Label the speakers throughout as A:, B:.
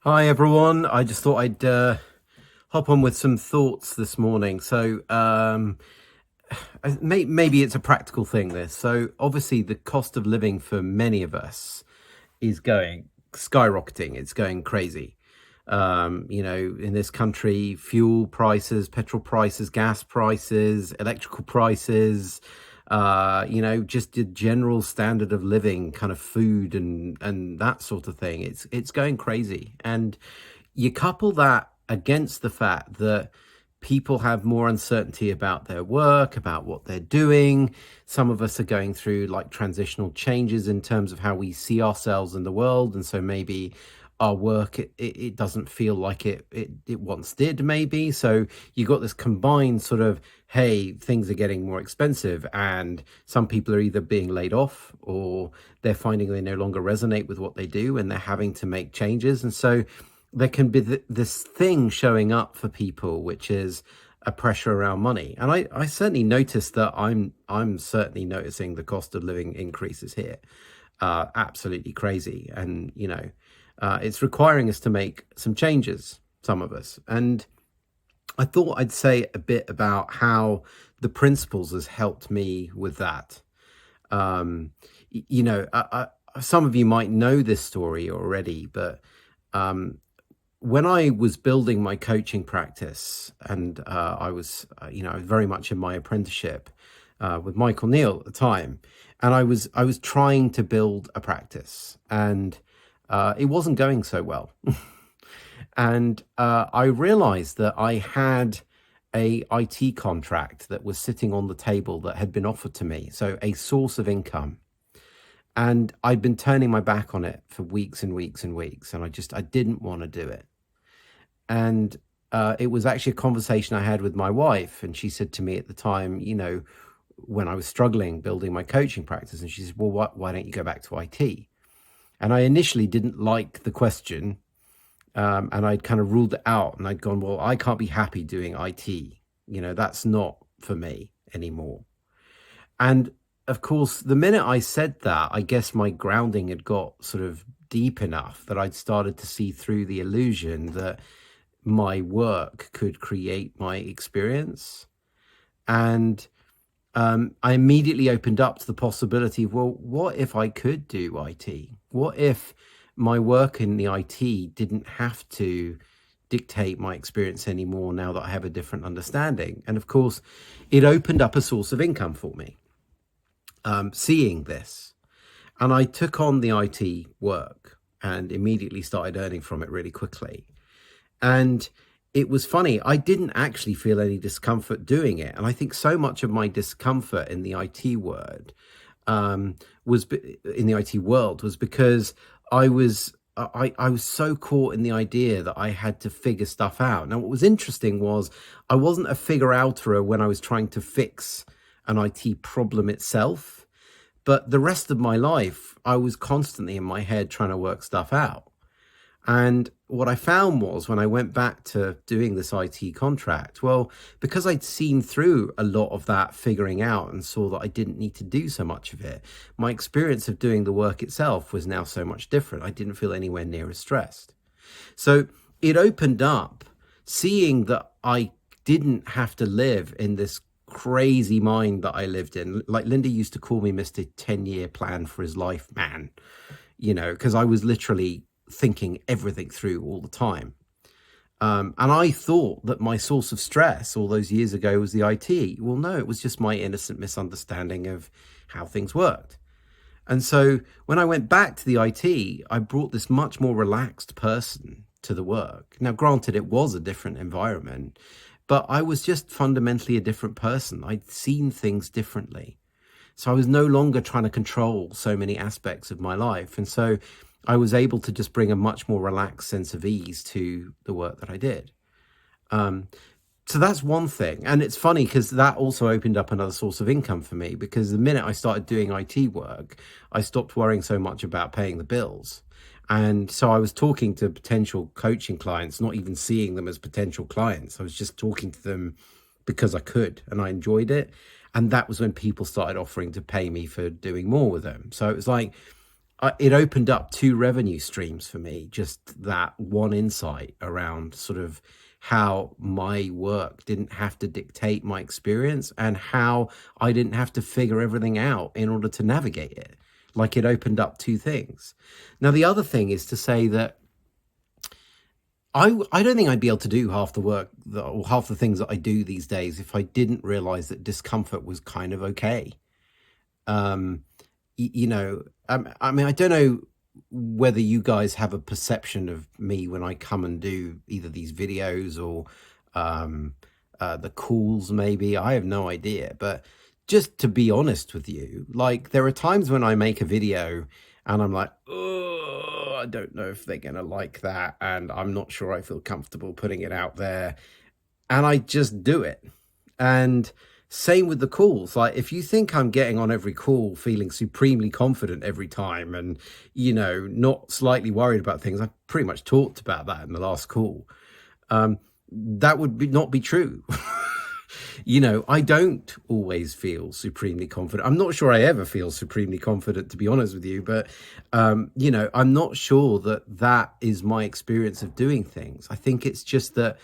A: Hi everyone. I just thought I'd hop on with some thoughts this morning. Maybe it's a practical thing. This so obviously the cost of living for many of us is going skyrocketing. It's going crazy. In this country, fuel prices, petrol prices, gas prices, electrical prices. Just the general standard of living, kind of food and that sort of thing. It's going crazy, and you couple that against the fact that people have more uncertainty about their work, about what they're doing. Some of us are going through like transitional changes in terms of how we see ourselves in the world. And so maybe our work, it doesn't feel like it once did, maybe. So you got this combined sort of, hey, things are getting more expensive, and some people are either being laid off or they're finding they no longer resonate with what they do and they're having to make changes. And so there can be this thing showing up for people, which is a pressure around money. And I certainly noticed that I'm certainly noticing the cost of living increases here. Absolutely crazy. And, it's requiring us to make some changes, some of us. And I thought I'd say a bit about how the principles has helped me with that. Um, some of you might know this story already, but when I was building my coaching practice, and I was, very much in my apprenticeship with Michael Neal at the time, and I was trying to build a practice, and it wasn't going so well. And I realized that I had a IT contract that was sitting on the table that had been offered to me, so a source of income. And I'd been turning my back on it for weeks and weeks and weeks, and I didn't want to do it. And it was actually a conversation I had with my wife, and she said to me at the time, when I was struggling building my coaching practice, and she said, well, why don't you go back to IT? And I initially didn't like the question, and I'd kind of ruled it out, and I'd gone, well, I can't be happy doing IT. That's not for me anymore. And of course, the minute I said that, I guess my grounding had got sort of deep enough that I'd started to see through the illusion that my work could create my experience. And I immediately opened up to the possibility of, well, what if I could do IT? What if my work in the IT didn't have to dictate my experience anymore now that I have a different understanding? And of course, it opened up a source of income for me, seeing this. And I took on the IT work and immediately started earning from it really quickly. And it was funny, I didn't actually feel any discomfort doing it. And I think so much of my discomfort in the IT word in the IT world was because I was so caught in the idea that I had to figure stuff out. Now, what was interesting was I wasn't a figure outer when I was trying to fix an IT problem itself, but the rest of my life, I was constantly in my head trying to work stuff out. And what I found was when I went back to doing this IT contract, well, because I'd seen through a lot of that figuring out and saw that I didn't need to do so much of it, my experience of doing the work itself was now so much different. I didn't feel anywhere near as stressed. So it opened up seeing that I didn't have to live in this crazy mind that I lived in. Like Linda used to call me Mr. 10-year plan for his life man, because I was literally thinking everything through all the time. And I thought that my source of stress all those years ago was the IT. Well, no, it was just my innocent misunderstanding of how things worked. And so when I went back to the IT, I brought this much more relaxed person to the work. Now, granted, it was a different environment, but I was just fundamentally a different person. I'd seen things differently. So I was no longer trying to control so many aspects of my life. And so I was able to just bring a much more relaxed sense of ease to the work that I did. So that's one thing. And it's funny because that also opened up another source of income for me, because the minute I started doing IT work, I stopped worrying so much about paying the bills. And so I was talking to potential coaching clients, not even seeing them as potential clients. I was just talking to them because I could and I enjoyed it. And that was when people started offering to pay me for doing more with them. So it was like, it opened up two revenue streams for me. Just that one insight around sort of how my work didn't have to dictate my experience and how I didn't have to figure everything out in order to navigate it. Like, it opened up two things. Now, the other thing is to say that I don't think I'd be able to do half the work or half the things that I do these days if I didn't realize that discomfort was kind of okay. Um, you know, I mean, I don't know whether you guys have a perception of me when I come and do either these videos or um, the calls, maybe. I have no idea. But just to be honest with you, like, there are times when I make a video and I'm like, oh, I don't know if they're going to like that. And I'm not sure I feel comfortable putting it out there. And I just do it. And same with the calls. Like, if you think I'm getting on every call feeling supremely confident every time and, not slightly worried about things, I pretty much talked about that in the last call. That would not be true. I don't always feel supremely confident. I'm not sure I ever feel supremely confident, to be honest with you, but, I'm not sure that that is my experience of doing things. I think it's just that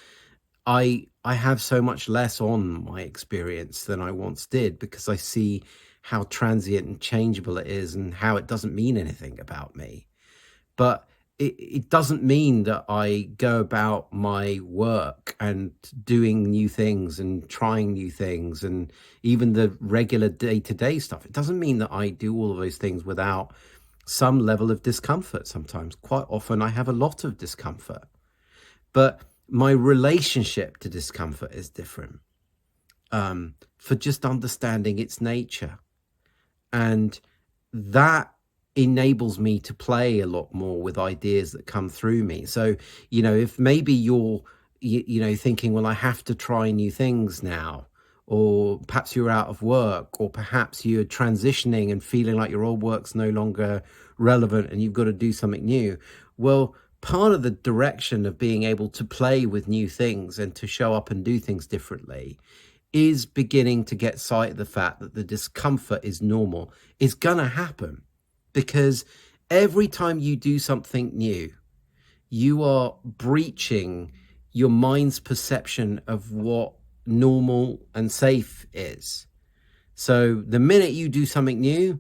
A: I have so much less on my experience than I once did, because I see how transient and changeable it is and how it doesn't mean anything about me. But it doesn't mean that I go about my work and doing new things and trying new things and even the regular day-to-day stuff. It doesn't mean that I do all of those things without some level of discomfort sometimes. Quite often I have a lot of discomfort. But my relationship to discomfort is different, for just understanding its nature. And that enables me to play a lot more with ideas that come through me. So, if maybe you're, thinking, well, I have to try new things now, or perhaps you're out of work, or perhaps you're transitioning and feeling like your old work's no longer relevant and you've got to do something new. Well, part of the direction of being able to play with new things and to show up and do things differently is beginning to get sight of the fact that the discomfort is normal. It's going to happen, because every time you do something new, you are breaching your mind's perception of what normal and safe is. So the minute you do something new,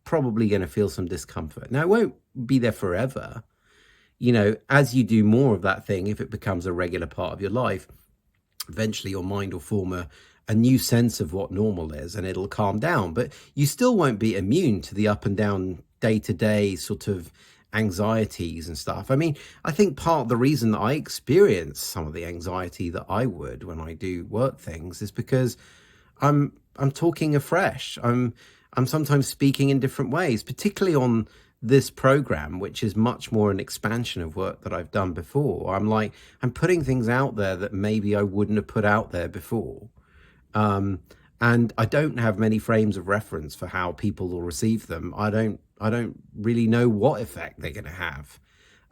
A: probably going to feel some discomfort. Now, it won't be there forever. As you do more of that thing, if it becomes a regular part of your life, eventually your mind will form a new sense of what normal is, and it'll calm down. But you still won't be immune to the up and down day-to-day sort of anxieties and stuff. I mean, I think part of the reason that I experience some of the anxiety that I would when I do work things is because I'm talking afresh. I'm sometimes speaking in different ways, particularly on this program, which is much more an expansion of work that I've done before. I'm putting things out there that maybe I wouldn't have put out there before. And I don't have many frames of reference for how people will receive them. I don't really know what effect they're going to have.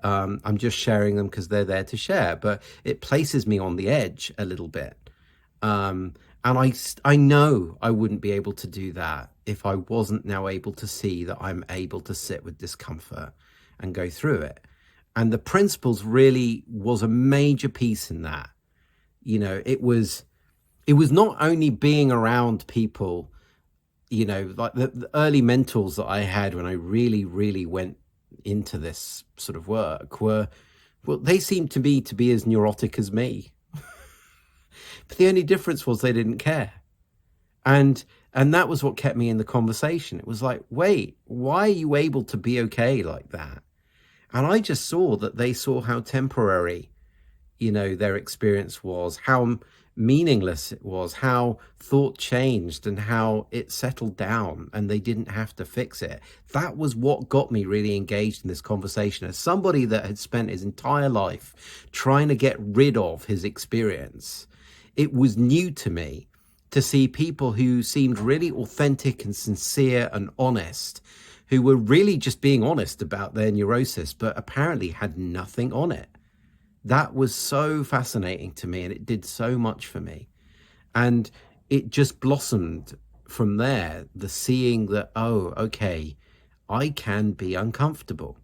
A: I'm just sharing them because they're there to share, but it places me on the edge a little bit. And I know I wouldn't be able to do that if I wasn't now able to see that I'm able to sit with discomfort and go through it. And the principles really was a major piece in that. It was not only being around people, like the early mentors that I had when I really, really went into this sort of work they seemed to me to be as neurotic as me. But the only difference was they didn't care. And that was what kept me in the conversation. It was like, wait, why are you able to be okay like that? And I just saw that they saw how temporary, their experience was, how meaningless it was, how thought changed and how it settled down and they didn't have to fix it. That was what got me really engaged in this conversation. As somebody that had spent his entire life trying to get rid of his experience, it was new to me to see people who seemed really authentic and sincere and honest, who were really just being honest about their neurosis, but apparently had nothing on it. That was so fascinating to me, and it did so much for me. And it just blossomed from there, the seeing that, oh, okay, I can be uncomfortable.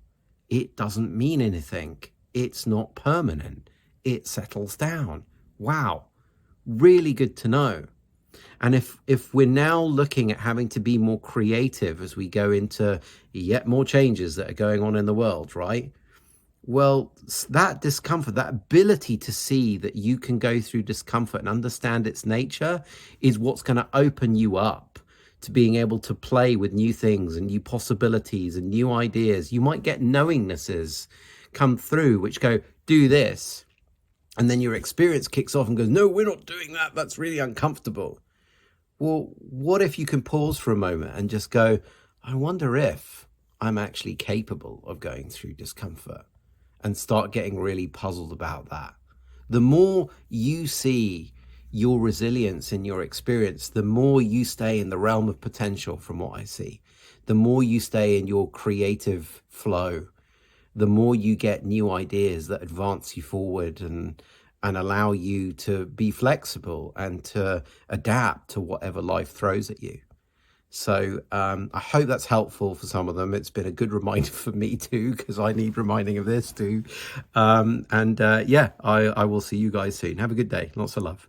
A: It doesn't mean anything. It's not permanent. It settles down. Wow. Really good to know. And if we're now looking at having to be more creative as we go into yet more changes that are going on in the world, right? Well, that discomfort, that ability to see that you can go through discomfort and understand its nature is what's going to open you up to being able to play with new things and new possibilities and new ideas. You might get knowingnesses come through which go, do this. And then your experience kicks off and goes, no, we're not doing that. That's really uncomfortable. Well, what if you can pause for a moment and just go, I wonder if I'm actually capable of going through discomfort, and start getting really puzzled about that. The more you see your resilience in your experience, the more you stay in the realm of potential from what I see. The more you stay in your creative flow, the more you get new ideas that advance you forward and allow you to be flexible and to adapt to whatever life throws at you. So I hope that's helpful for some of them. It's been a good reminder for me too, because I need reminding of this too. Yeah, I will see you guys soon. Have a good day. Lots of love.